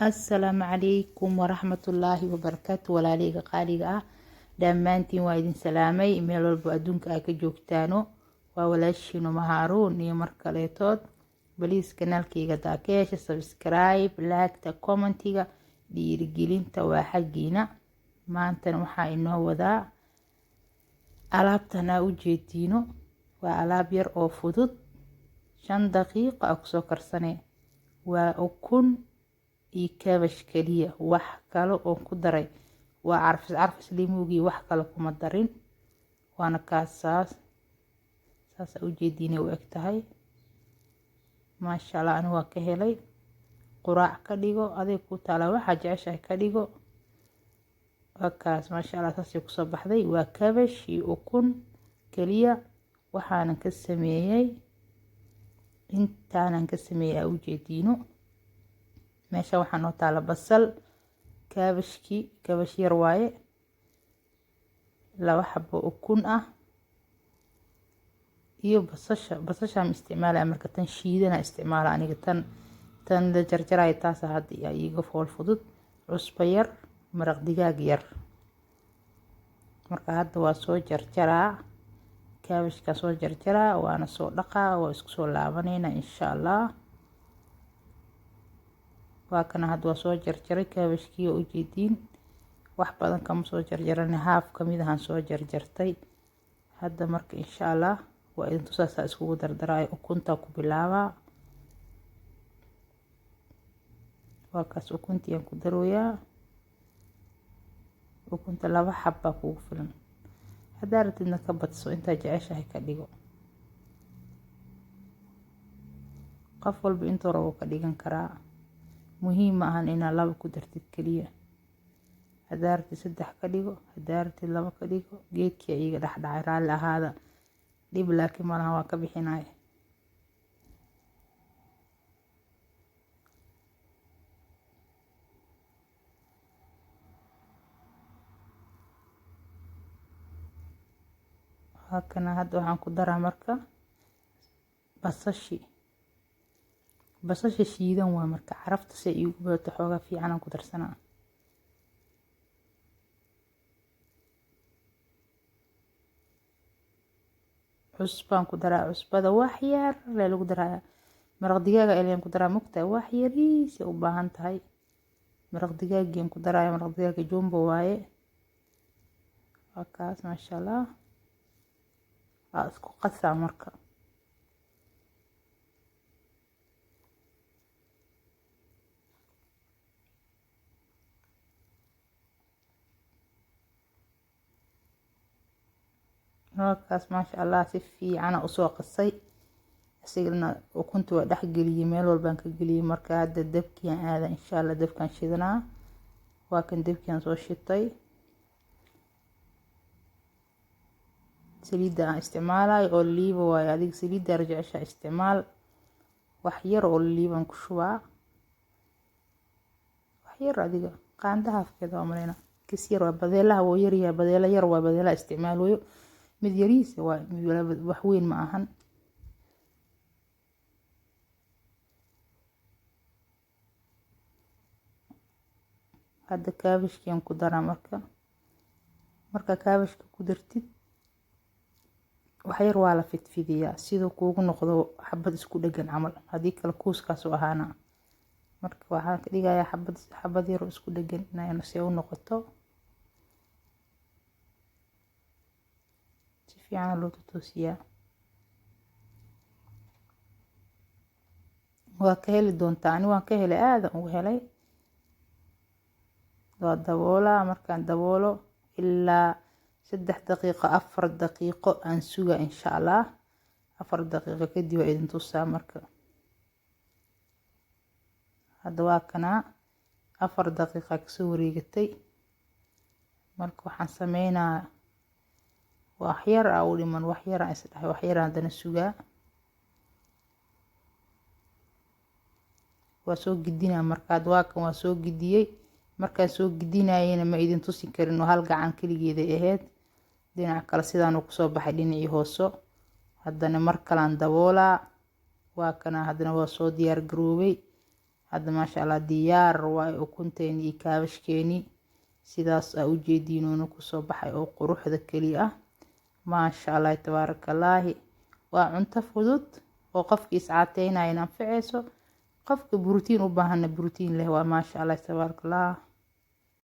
Assalaamu calaykum waraxmatullaahi wabarakaatu. Walaaleyga qaaliga ah dhammaantiin waa idin salaamay meel walba adduunka ay ka joogtaano. waa walaashiin Uma Haaruun iyo mar kaleetood. Baliis kanaalkayga daakeesha subscribe, like, commentiga, dhiirigelinta waa xaggiina. maantana waxaa inoo wadaa alaabtan aa u jeediino. waa alaab yar oo fudud 5 daqiiqo aa kusoo karsanee. waa ukun iyo kaabash kaliya, wax kale oo ku daray waa carfis limuugii, wax kale kuma darin. waana kaasaas u jeediinay u eg tahay. maasha Allah, anigu waa ka helay. quraac ka dhigo, adeeg ku taala waxa jeceshahay ka dhigo. waa kaas maasha Allah, saasay kusoo baxday. waa kaabash iyo ukun kaliya. waxaanan ka sameeyay intaanan ka sameeyay aa u jeediino. meesha waxaa noo taala basal, kaabash yar waaye, 2 xabo ukun ah iyo basasha ma isticmaalaya marka tan shiidana isticmaala aniga. tan la jarjarayo taas hadda iiga fool fudud. cusbo yar, maraq digaag yar. marka hadda waa soo jarjaraa, kaabashka soo jarjaraa, waana soo dhaqaa, waa isku soo laabanayna insha Allah. waa kana hadda waa soo jarjaray kaabashkii oo u jeediin. wax badan kama soo jarjaran, haaf kamid ahaan soo jarjartay. hadda marka insha Allah waa idin tusaasa iskugu dardaraayo. ukunta ku bilaabaa. waa kaas ukuntii aan ku darooyaa. ukunta 2 xabba kugu filan. haddaa rabtidna ka badso, intaa jeceshahay ka dhigo. qof walba intuu rabo ka dhigan karaa. muhiim ma ahan inaa 2 ku dartid kaliya. haddaa rabtid 3 ka dhigo, haddaa rabtid 2 ka dhigo. geedkii iiga dhexdhacay, raalli ahaada. dhib laakiin malahan waa ka bixinaya. waa kana hadda waxaan ku daraa marka basasha shiidan waa marka carafta si iigu badato xoogaa fiican aan ku darsanaa. cusbaan ku daraa. cusbada wax yar lagu daraa. maraq digaaga ayaan ku daraa, mugtaa wax yariis u baahan tahay. maraq digaagaan ku daraa. maraq digaaga jumbo waaye. waa kaas maasha Allah. isku qasaa marka. waa kaas maasha Allah, si fiican usoo qasay. asigana ukunta waa dhex geliyay, meel walbaan ka geliyay. marka hadda dabkian aada insha Allah, dabkan shidanaa. waa kan dabkian soo shitay. saliidda aan isticmaalayo oo liiba waaye. adiga saliidda rajecesha isticmaal. wax yar oo liiban ku shubaa. wax yar adiga qaandaha afkeeda waa marayna. kis yar waa badeelaha wuu yaryahay. badeela yar waa badeelaha isticmaalayo. mid yariis waa wax weyn ma ahan. hadda kaabashkian ku daraa marka kaabashka ku dartid wax yar waa la fidfidiyaa sidoo kuugu noqdo xabad isku dhagan camal. haddii kale kuuskaas u ahaana. marka waxaan ka dhigayaa xabad yar oo isku dhagan inay si u noqoto. si fiican loo toosiyaa. waa ka heli doontaa. ani waan ka helay, aadan ugu helay. waa daboolaa. markaan daboolo ilaa 3 daqiiqo 4 daqiiqo aan suga insha Allah. 4 daqiiqo kadib waa idin tusaa marka. hadda waa kana 4 daqiiqa kasoo wareegatay. marka waxaan sameynaa wax yar u dhiman. wax yar aan isdhahay, wax yar haddana sugaa. waa soo gidinaa markaad. waa kan waa soo gidiyey. markaan soo gidinayena ma idin tusi karin oo hal gacan kaligeeda ahayd. dhinaca kale sidaan uu kusoo baxay dhinacii hooso. haddana mar kalaan daboolaa. waa kana haddana waa soo diyaar garoobay. hadda maasha allah diyaar waay ukunteeni iyo kaabashkeeni sidaas aa ujeediinoona kusoo baxay oo quruxda keli ah maasha allah tabaarakallaahi waa cunto fudud oo qofkii iscaateynaya anfaceyso qofka borotiin u baahana borotiin leh waa maasha allah tabaarakallaahi